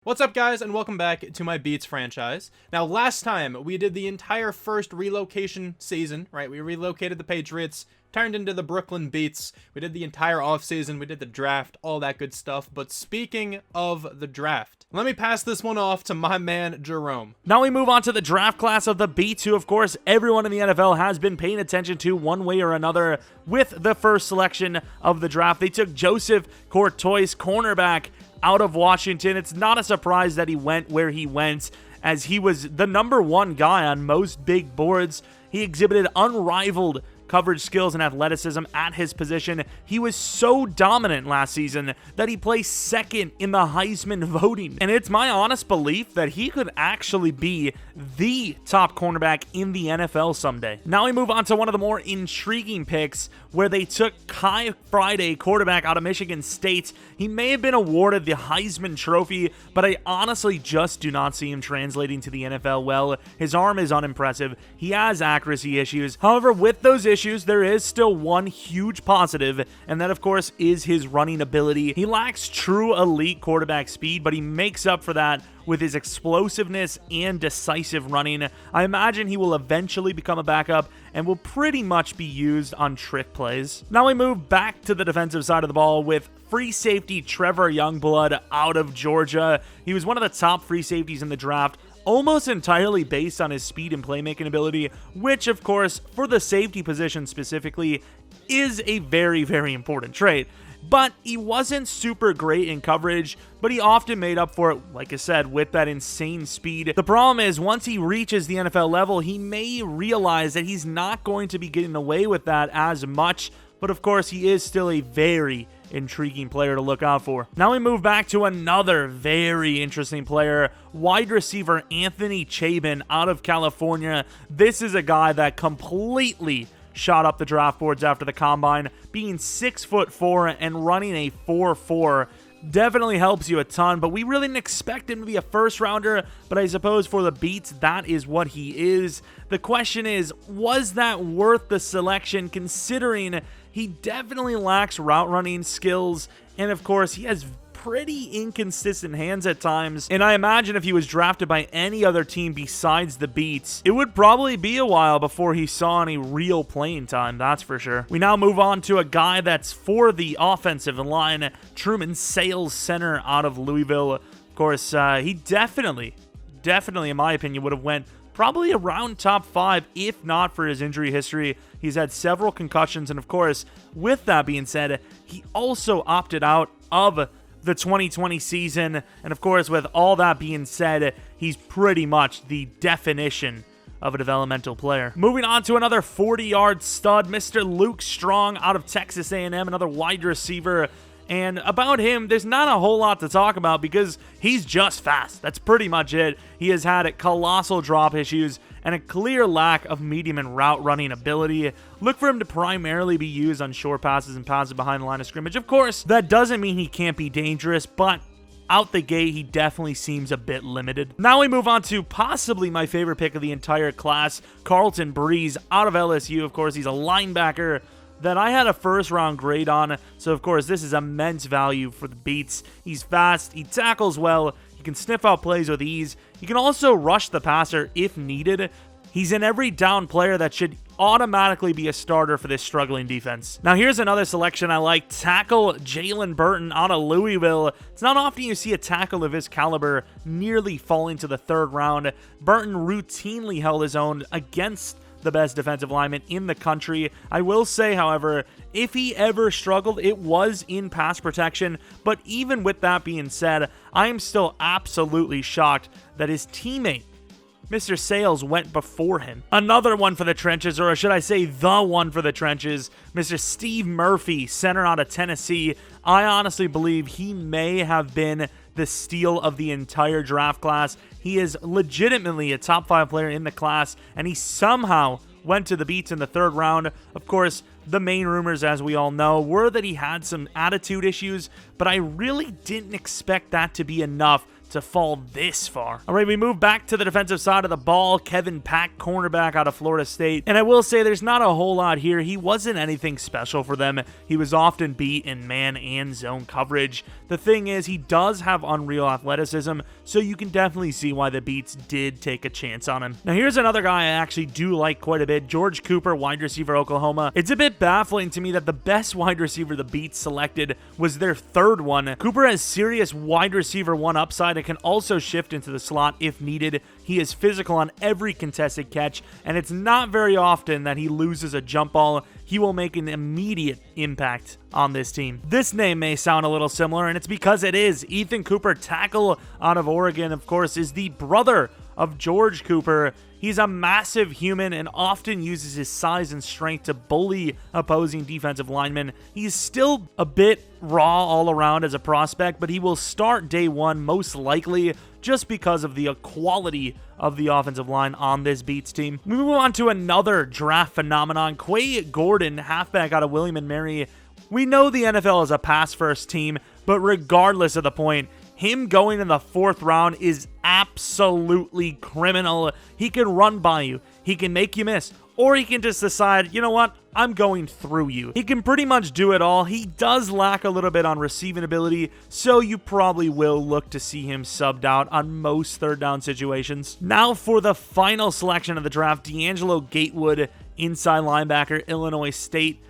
What's up, guys, and welcome back to my Beats franchise. Now, last time we did the entire first relocation season, right? We relocated the Patriots, turned into the Brooklyn Beats. We did the entire offseason, we did the draft, all that good stuff. But speaking of the draft, let me pass this one off to my man, Jerome. Now we move on to the draft class of the Beats, who, of course, everyone in the NFL has been paying attention to one way or another with the first selection of the draft. They took Joseph Courtois, cornerback, out of Washington. It's not a surprise that he went where he went, as he was the #1 guy on most big boards. He exhibited unrivaled coverage skills and athleticism at his position. He was so dominant last season that he placed second in the Heisman voting. And it's my honest belief that he could actually be the top cornerback in the NFL someday. Now we move on to one of the more intriguing picks, where they took Kai Friday, quarterback out of Michigan State. He may have been awarded the Heisman Trophy, but I honestly just do not see him translating to the NFL well. His arm is unimpressive. He has accuracy issues. However, with those issues, there is still one huge positive, and that, of course, is his running ability. He lacks true elite quarterback speed, but he makes up for that with his explosiveness and decisive running. I imagine he will eventually become a backup and will pretty much be used on trick plays. Now we move back to the defensive side of the ball with free safety Trevor Youngblood out of Georgia. He was one of the top free safeties in the draft, almost entirely based on his speed and playmaking ability, which, of course, for the safety position specifically, is a very, very important trait. But he wasn't super great in coverage, but he often made up for it, like I said, with that insane speed. The problem is, once he reaches the NFL level, he may realize that he's not going to be getting away with that as much, but of course, he is still a very intriguing player to look out for. Now we move back to another very interesting player, wide receiver Anthony Chabin out of California. This is a guy that completely shot up the draft boards after the combine, being 6'4" and running a 4.4. Definitely helps you a ton, but we really didn't expect him to be a first rounder, but I suppose for the Beats, that is what he is. The question is, was that worth the selection, considering he definitely lacks route running skills, and of course, he has pretty inconsistent hands at times, and I imagine if he was drafted by any other team besides the Beats, it would probably be a while before he saw any real playing time, that's for sure. We now move on to a guy that's for the offensive line, Truman Sales, center out of Louisville. Of course, he definitely, in my opinion, would have went probably around top 5, if not for his injury history. He's had several concussions, and of course, with that being said, he also opted out of the 2020 season, and of course, with all that being said, he's pretty much the definition of a developmental player. Moving on to another 40-yard stud, Mr. Luke Strong out of Texas A&M, another wide receiver. And about him, there's not a whole lot to talk about because he's just fast. That's pretty much it. He has had colossal drop issues and a clear lack of medium and route running ability. Look for him to primarily be used on short passes and passes behind the line of scrimmage. Of course, that doesn't mean he can't be dangerous, but out the gate, he definitely seems a bit limited. Now we move on to possibly my favorite pick of the entire class, Carlton Breeze out of LSU. Of course, he's a linebacker that I had a first-round grade on, so of course this is immense value for the Beats. He's fast, he tackles well, he can sniff out plays with ease, he can also rush the passer if needed. He's an every down player that should automatically be a starter for this struggling defense. Now here's another selection I like, tackle Jalen Burton out of Louisville. It's not often you see a tackle of his caliber nearly falling to the 3rd round. Burton routinely held his own against the best defensive lineman in the country. I will say, however, if he ever struggled, it was in pass protection. But even with that being said, I am still absolutely shocked that his teammate, Mr. Sales, went before him. Another one for the trenches, or should I say the one for the trenches, Mr. Steve Murphy, center out of Tennessee. I honestly believe he may have been the steal of the entire draft class. He is legitimately a top 5 player in the class, and he somehow went to the Beats in the 3rd round. Of course, the main rumors, as we all know, were that he had some attitude issues, but I really didn't expect that to be enough to fall this far. All right, we move back to the defensive side of the ball. Kevin Pack, cornerback out of Florida State. And I will say there's not a whole lot here. He wasn't anything special for them. He was often beat in man and zone coverage. The thing is, he does have unreal athleticism, so you can definitely see why the Beats did take a chance on him. Now, here's another guy I actually do like quite a bit. George Cooper, wide receiver, Oklahoma. It's a bit baffling to me that the best wide receiver the Beats selected was their third one. Cooper has serious wide receiver one upside and can also shift into the slot if needed. He is physical on every contested catch, and it's not very often that he loses a jump ball. He will make an immediate impact on this team. This name may sound a little similar, and it's because it is. Ethan Cooper, tackle out of Oregon, of course, is the brother of George Cooper. He's a massive human and often uses his size and strength to bully opposing defensive linemen. He's still a bit raw all around as a prospect, but he will start day one most likely just because of the quality of the offensive line on this Beats team. We move on to another draft phenomenon. Quay Gordon, halfback out of William & Mary. We know the NFL is a pass-first team, but regardless of the point, him going in the 4th round is absolutely criminal. He can run by you, he can make you miss, or he can just decide, you know what, I'm going through you. He can pretty much do it all. He does lack a little bit on receiving ability, so you probably will look to see him subbed out on most 3rd down situations. Now for the final selection of the draft, D'Angelo Gatewood, inside linebacker, Illinois State.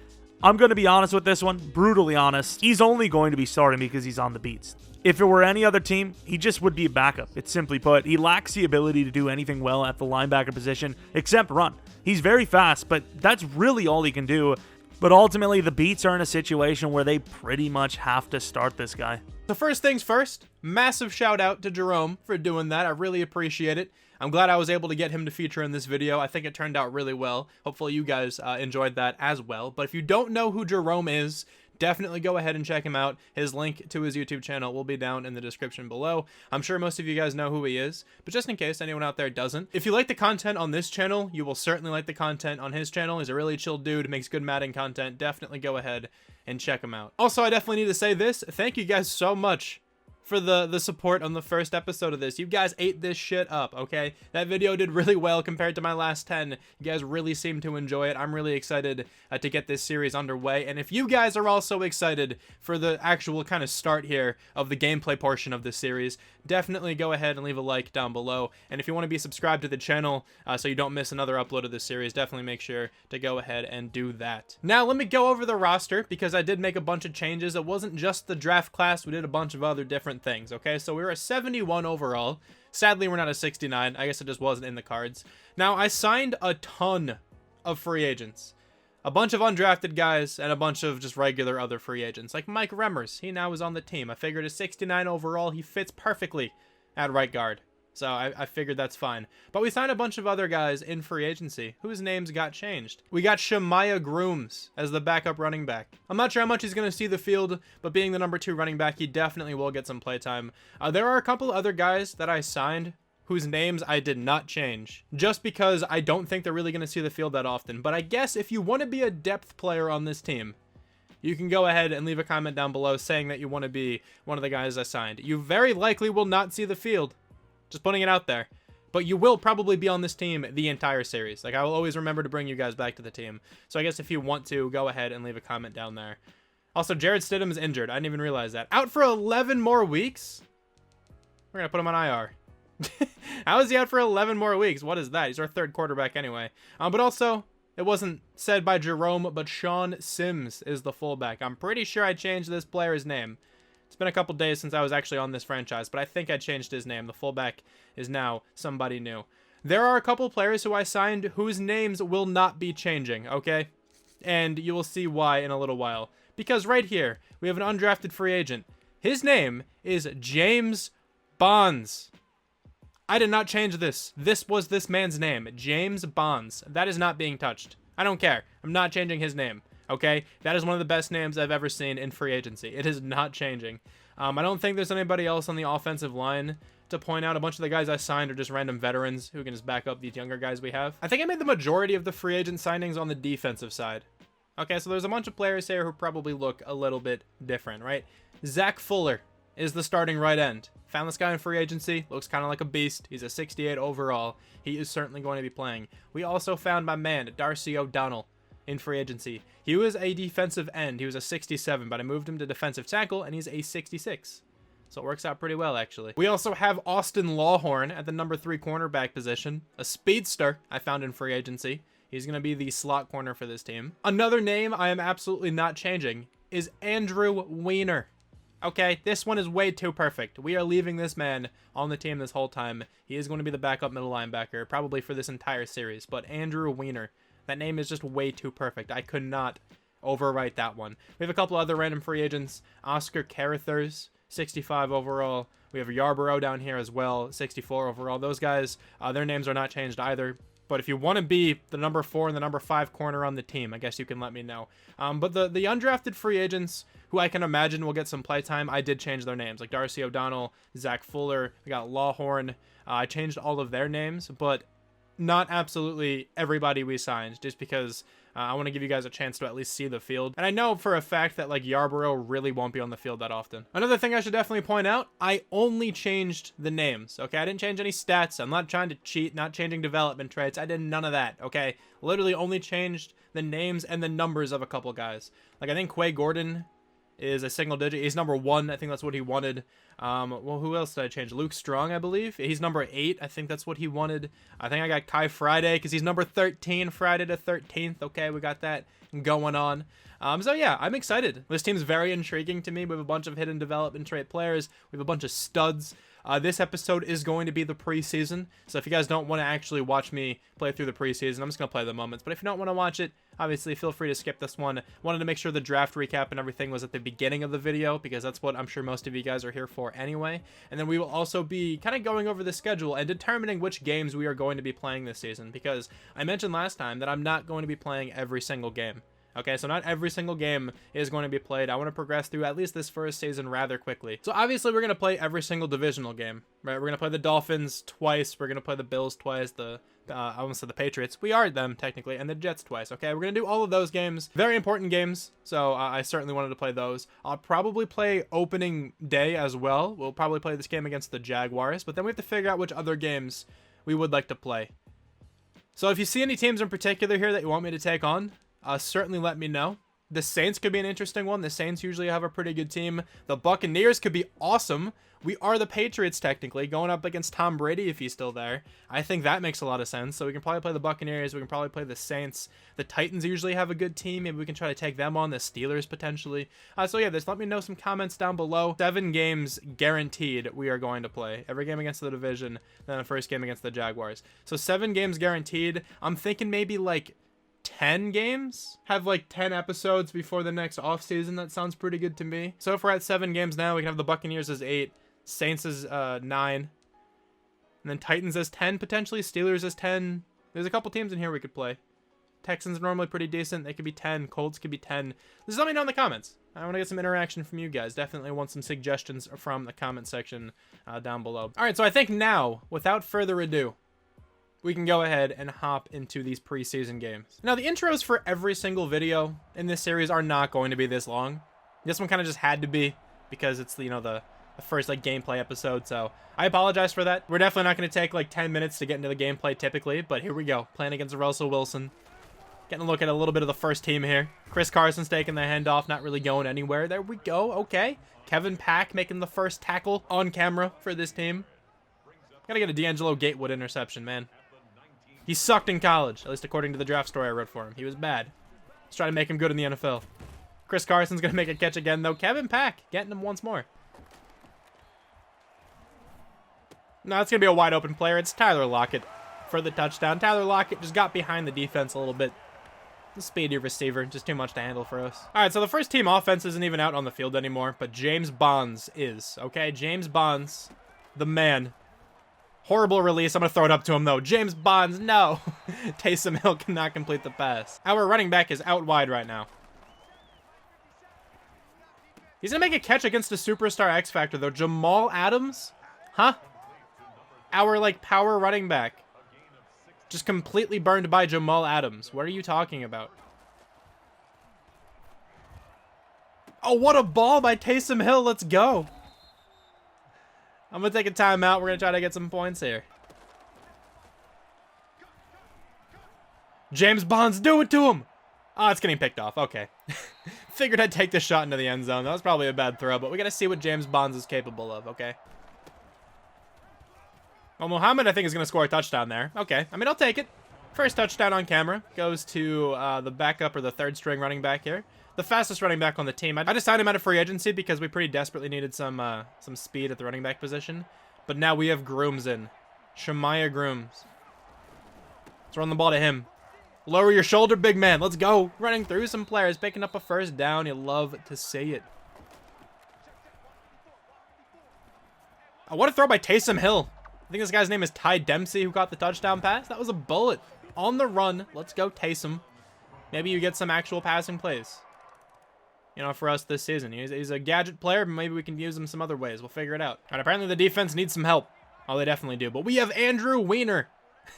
I'm going to be honest with this one, brutally honest. He's only going to be starting because he's on the Beats. If it were any other team, he just would be a backup. It's simply put, he lacks the ability to do anything well at the linebacker position except run. He's very fast, but that's really all he can do. But ultimately, the Beats are in a situation where they pretty much have to start this guy. So first things first, massive shout out to Jerome for doing that. I really appreciate it. I'm glad I was able to get him to feature in this video. I think it turned out really well. Hopefully you guys enjoyed that as well. But if you don't know who Jerome is, definitely go ahead and check him out. His link to his YouTube channel will be down in the description below. I'm sure most of you guys know who he is, but just in case anyone out there doesn't, if you like the content on this channel, you will certainly like the content on his channel. He's a really chill dude, makes good Madden content. Definitely go ahead and check him out. Also, I definitely need to say this. Thank you guys so much for the support on the first episode of this. You guys ate this shit up, okay? That video did really well compared to my last 10. You guys really seem to enjoy it. I'm really excited to get this series underway. And if you guys are also excited for the actual kind of start here of the gameplay portion of this series, definitely go ahead and leave a like down below. And if you want to be subscribed to the channel so you don't miss another upload of this series, definitely make sure to go ahead and do that. Now, let me go over the roster because I did make a bunch of changes. It wasn't just the draft class. We did a bunch of other different things, okay? So we were a 71 overall. Sadly, we're not a 69. I guess it just wasn't in the cards. Now, I signed a ton of free agents. A bunch of undrafted guys and a bunch of just regular other free agents. Like Mike Remmers, he now is on the team. I figured a 69 overall, he fits perfectly at right guard. So I figured that's fine. But we signed a bunch of other guys in free agency whose names got changed. We got Shemaiah Grooms as the backup running back. I'm not sure how much he's going to see the field, but being the number 2 running back, he definitely will get some playtime. There are a couple other guys that I signed whose names I did not change, just because I don't think they're really going to see the field that often. But I guess if you want to be a depth player on this team, you can go ahead and leave a comment down below saying that you want to be one of the guys I signed. You very likely will not see the field. Just putting it out there. But you will probably be on this team the entire series. Like, I will always remember to bring you guys back to the team. So I guess if you want to, go ahead and leave a comment down there. Also, Jared Stidham is injured. I didn't even realize that. Out for 11 more weeks? We're going to put him on IR. How is he out for 11 more weeks? What is that? He's our 3rd quarterback anyway. But also, it wasn't said by Jerome, but Sean Sims is the fullback. I'm pretty sure I changed this player's name. It's been a couple days since I was actually on this franchise, but I think I changed his name. The fullback is now somebody new. There are a couple players who I signed whose names will not be changing, okay? And you will see why in a little while. Because right here, we have an undrafted free agent. His name is James Bonds. I did not change this. This was this man's name, James Bonds. That is not being touched. I don't care. I'm not changing his name. Okay, that is one of the best names I've ever seen in free agency. It is not changing. I don't think there's anybody else on the offensive line to point out. A bunch of the guys I signed are just random veterans who can just back up these younger guys we have. I think I made the majority of the free agent signings on the defensive side. Okay, so there's a bunch of players here who probably look a little bit different, right? Zach Fuller is the starting right end. Found this guy in free agency. Looks kind of like a beast. He's a 68 overall. He is certainly going to be playing. We also found my man, Darcy O'Donnell, in free agency. He was a defensive end. He was a 67, but I moved him to defensive tackle, and he's a 66. So it works out pretty well, actually. We also have Austin Lawhorn at the number 3 cornerback position. A speedster I found in free agency. He's going to be the slot corner for this team. Another name I am absolutely not changing is Andrew Weiner. Okay, this one is way too perfect. We are leaving this man on the team this whole time. He is going to be the backup middle linebacker, probably for this entire series. But Andrew Weiner, that name is just way too perfect. I could not overwrite that one. We have a couple other random free agents. Oscar Carruthers, 65 overall. We have Yarborough down here as well, 64 overall. Those guys, their names are not changed either. But if you want to be the number 4 and the number 5 corner on the team, I guess you can let me know. But the undrafted free agents, who I can imagine will get some playtime, I did change their names. Like Darcy O'Donnell, Zach Fuller, we got Lawhorn. I changed all of their names, but not absolutely everybody we signed, just because I want to give you guys a chance to at least see the field. And I know for a fact that like Yarborough really won't be on the field that often. Another thing I should definitely point out, I only changed the names, okay? I didn't change any stats. I'm not trying to cheat, not changing development traits. I did none of that, okay? Literally only changed the names and the numbers of a couple guys. Like I think Quay Gordon is a single digit. He's number 1. I think that's what he wanted. Well, who else did I change? Luke Strong, I believe. He's number 8. I think that's what he wanted. I think I got Kai Friday because he's number 13. Friday the 13th. Okay, we got that going on. So yeah, I'm excited. This team's very intriguing to me. We have a bunch of hidden development trait players. We have a bunch of studs. This episode is going to be the preseason, so if you guys don't want to actually watch me play through the preseason, I'm just going to play the moments. But if you don't want to watch it, obviously feel free to skip this one. Wanted to make sure the draft recap and everything was at the beginning of the video, because that's what I'm sure most of you guys are here for anyway. And then we will also be kind of going over the schedule and determining which games we are going to be playing this season, because I mentioned last time that I'm not going to be playing every single game. Okay, so not every single game is going to be played. I want to progress through at least this first season rather quickly. So obviously we're going to play every single divisional game, right? We're going to play the Dolphins twice. We're going to play the Bills twice. I almost said the Patriots. We are them technically, and the Jets twice. Okay, we're going to do all of those games. Very important games. So I certainly wanted to play those. I'll probably play opening day as well. We'll probably play this game against the Jaguars, but then we have to figure out which other games we would like to play. So if you see any teams in particular here that you want me to take on, certainly let me know. The Saints could be an interesting one. The Saints usually have a pretty good team. The Buccaneers could be awesome. We are the Patriots technically, going up against Tom Brady if he's still there. I think that makes a lot of sense. So we can probably play the Buccaneers. We can probably play the Saints. The Titans usually have a good team. Maybe we can try to take them on. The Steelers potentially. So yeah, just let me know some comments down below. 7 games guaranteed we are going to play. Every game against the division, then the first game against the Jaguars. So 7 games guaranteed. I'm thinking maybe like 10 games, have like 10 episodes before the next off season. That sounds pretty good to me. So if we're at 7 games now, we can have the Buccaneers as 8, Saints as 9, and then Titans as 10 potentially, Steelers as 10. There's a couple teams in here we could play. Texans are normally pretty decent. They could be 10. Colts could be 10. Just let me know in the comments. I want to get some interaction from you guys. Definitely want some suggestions from the comment section down below. All right, so I think now, without further ado, we can go ahead and hop into these preseason games. Now, the intros for every single video in this series are not going to be this long. This one kind of just had to be because it's, you know, the first like gameplay episode, so I apologize for that. We're definitely not going to take like 10 minutes to get into the gameplay typically, but here we go. Playing against Russell Wilson. Getting a look at a little bit of the first team here. Chris Carson's taking the handoff, not really going anywhere. There we go. Okay. Kevin Pack making the first tackle on camera for this team. Gotta get a D'Angelo Gatewood interception, man. He sucked in college, at least according to the draft story I wrote for him. He was bad. Let's try to make him good in the NFL. Chris Carson's going to make a catch again, though. Kevin Pack getting him once more. No, it's going to be a wide open player. It's Tyler Lockett for the touchdown. Tyler Lockett just got behind the defense a little bit. The speedy receiver, just too much to handle for us. All right, so the first team offense isn't even out on the field anymore, but James Bonds is. Okay, James Bonds, the man. Horrible release. I'm going to throw it up to him, though. James Bonds, no. Taysom Hill cannot complete the pass. Our running back is out wide right now. He's going to make a catch against a superstar X Factor, though. Jamal Adams? Huh? Our, like, power running back. Just completely burned by Jamal Adams. What are you talking about? Oh, what a ball by Taysom Hill. Let's go. I'm going to take a timeout. We're going to try to get some points here. James Bonds, do it to him. Oh, it's getting picked off. Okay. Figured I'd take the shot into the end zone. That was probably a bad throw, but we got to see what James Bonds is capable of, okay? Well, Mohammed, I think, is going to score a touchdown there. Okay. I mean, I'll take it. First touchdown on camera goes to the backup or the third string running back here. The fastest running back on the team. I just signed him out of free agency because we pretty desperately needed some speed at the running back position. But now we have Grooms in. Shemaiah Grooms. Let's run the ball to him. Lower your shoulder, big man. Let's go. Running through some players, picking up a first down. You love to see it. I want to throw by Taysom Hill. I think this guy's name is Ty Dempsey who got the touchdown pass. That was a bullet on the run. Let's go, Taysom. Maybe you get some actual passing plays. You know, for us this season. He's a gadget player, but maybe we can use him some other ways. We'll figure it out. All right, apparently the defense needs some help. Oh, they definitely do. But we have Andrew Weiner.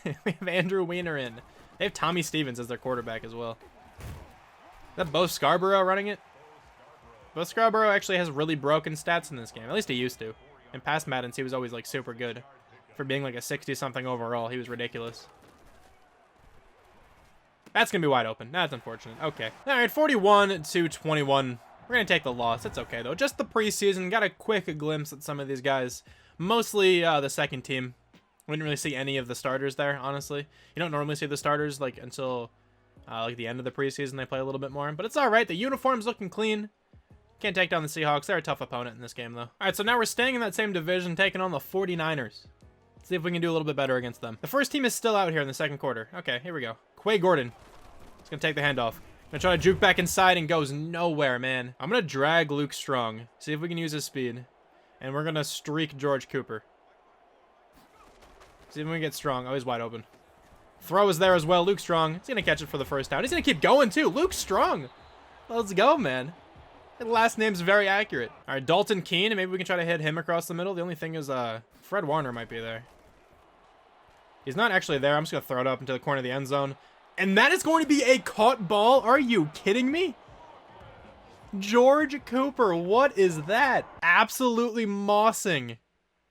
We have Andrew Weiner in. They have Tommy Stevens as their quarterback as well. Is that Bo Scarborough running it? Bo Scarborough actually has really broken stats in this game. At least he used to. In past Maddens, he was always, like, super good. For being, like, a 60-something overall, he was ridiculous. That's going to be wide open. That's unfortunate. Okay. All right, 41-21. We're going to take the loss. It's okay, though. Just the preseason. Got a quick glimpse at some of these guys. Mostly the second team. We didn't really see any of the starters there, honestly. You don't normally see the starters, like, until, like, the end of the preseason. They play a little bit more. But it's all right. The uniform's looking clean. Can't take down the Seahawks. They're a tough opponent in this game, though. All right, so now we're staying in that same division, taking on the 49ers. See if we can do a little bit better against them. The first team is still out here in the second quarter. Okay, here we go. Quay Gordon. He's going to take the handoff. Going to try to juke back inside and goes nowhere, man. I'm going to drag Luke Strong. See if we can use his speed. And we're going to streak George Cooper. See if we can get Strong. Oh, he's wide open. Throw is there as well. Luke Strong. He's going to catch it for the first down. He's going to keep going, too. Luke Strong. Let's go, man. The last name's very accurate. All right, Dalton Keene. Maybe we can try to hit him across the middle. The only thing is Fred Warner might be there. He's not actually there. I'm just going to throw it up into the corner of the end zone. And that is going to be a caught ball. Are you kidding me? George Cooper. What is that? Absolutely mossing.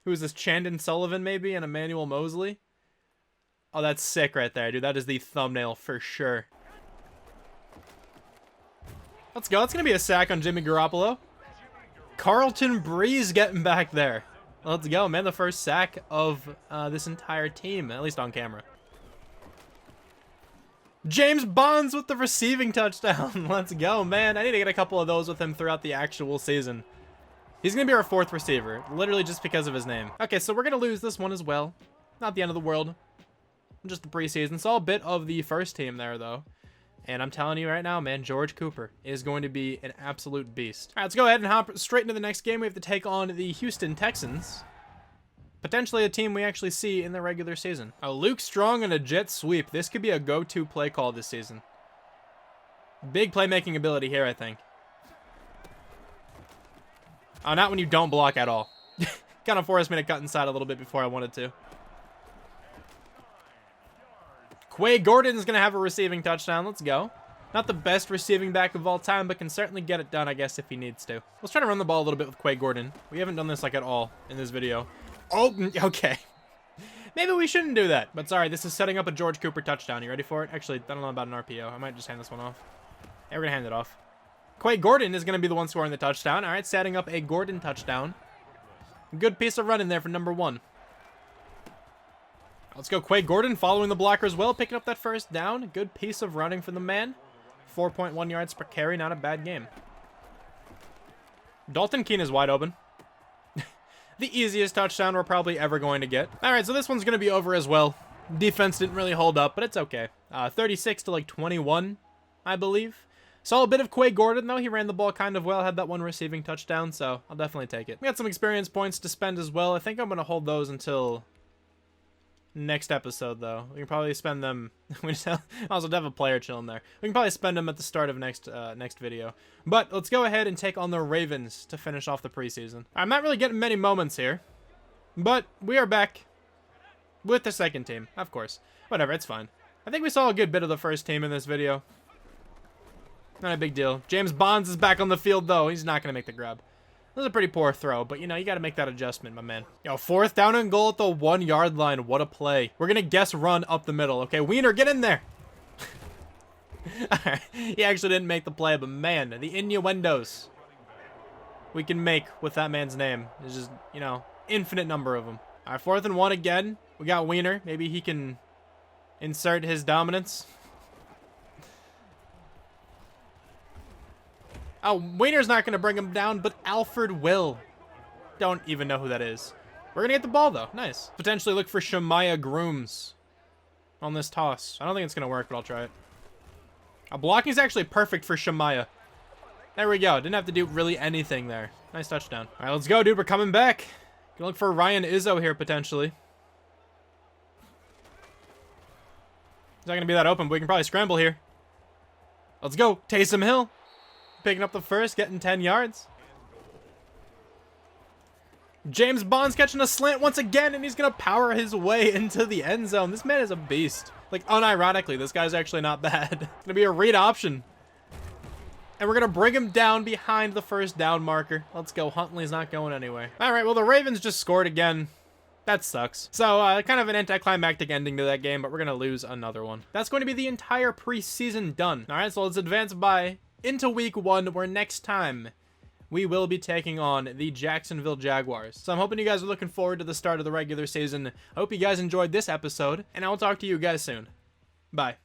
Who is this? Chandon Sullivan, maybe? And Emmanuel Mosley? Oh, that's sick right there, dude. That is the thumbnail for sure. Let's go. That's going to be a sack on Jimmy Garoppolo. Carlton Breeze getting back there. Let's go, man. The first sack of this entire team, at least on camera. James Bonds with the receiving touchdown. Let's go, man. I need to get a couple of those with him throughout the actual season. He's going to be our fourth receiver, literally just because of his name. Okay, so we're going to lose this one as well. Not the end of the world. Just the preseason. Saw a bit of the first team there, though. And I'm telling you right now, man, George Cooper is going to be an absolute beast. All right, let's go ahead and hop straight into the next game. We have to take on the Houston Texans. Potentially a team we actually see in the regular season. Luke Strong and a jet sweep. This could be a go-to play call this season. Big playmaking ability here, I think. Oh, not when you don't block at all. Kind of forced me to cut inside a little bit before I wanted to. Quay Gordon is going to have a receiving touchdown. Let's go. Not the best receiving back of all time, but can certainly get it done, I guess, if he needs to. Let's try to run the ball a little bit with Quay Gordon. We haven't done this, like, at all in this video. Oh, okay. Maybe we shouldn't do that. But sorry, this is setting up a George Cooper touchdown. You ready for it? Actually, I don't know about an RPO. I might just hand this one off. Yeah, we're going to hand it off. Quay Gordon is going to be the one scoring the touchdown. All right, setting up a Gordon touchdown. Good piece of running there for number one. Let's go Quay Gordon following the blocker as well, picking up that first down. Good piece of running for the man. 4.1 yards per carry, not a bad game. Dalton Keene is wide open. The easiest touchdown we're probably ever going to get. All right, so this one's going to be over as well. Defense didn't really hold up, but it's okay. 36 to like 21, I believe. Saw a bit of Quay Gordon, though. He ran the ball kind of well, had that one receiving touchdown, so I'll definitely take it. We got some experience points to spend as well. I think I'm going to hold those until next episode, though. We can probably spend them. We just also have a player chilling there. We can probably spend them at the start of next video. But let's go ahead and take on the Ravens to finish off the preseason. I'm not really getting many moments here, but we are back with the second team, of course. Whatever, it's fine. I think we saw a good bit of the first team in this video. Not a big deal. James Bonds is back on the field, though. He's not going to make the grab. That was a pretty poor throw, but, you know, you got to make that adjustment, my man. Yo, 4th down and goal at the 1-yard line. What a play. We're going to guess run up the middle. Okay, Wiener, get in there. He actually didn't make the play, but, man, the innuendos we can make with that man's name. There's just, you know, infinite number of them. All right, 4th and 1 again. We got Wiener. Maybe he can insert his dominance. Oh, Wiener's not going to bring him down, but Alfred will. Don't even know who that is. We're going to get the ball, though. Nice. Potentially look for Shemaiah Grooms on this toss. I don't think it's going to work, but I'll try it. Blocking is actually perfect for Shemaiah. There we go. Didn't have to do really anything there. Nice touchdown. All right, let's go, dude. We're coming back. Gonna look for Ryan Izzo here, potentially. It's not going to be that open, but we can probably scramble here. Let's go. Taysom Hill. Picking up the first, getting 10 yards. James Bond's catching a slant once again, and he's going to power his way into the end zone. This man is a beast. Like, unironically, this guy's actually not bad. It's going to be a read option. And we're going to bring him down behind the 1st down marker. Let's go. Huntley's not going anywhere. All right, well, the Ravens just scored again. That sucks. So, kind of an anticlimactic ending to that game, but we're going to lose another one. That's going to be the entire preseason done. All right, so let's advance by into week 1, where next time we will be taking on the Jacksonville Jaguars. So I'm hoping you guys are looking forward to the start of the regular season. I hope you guys enjoyed this episode, and I will talk to you guys soon. Bye.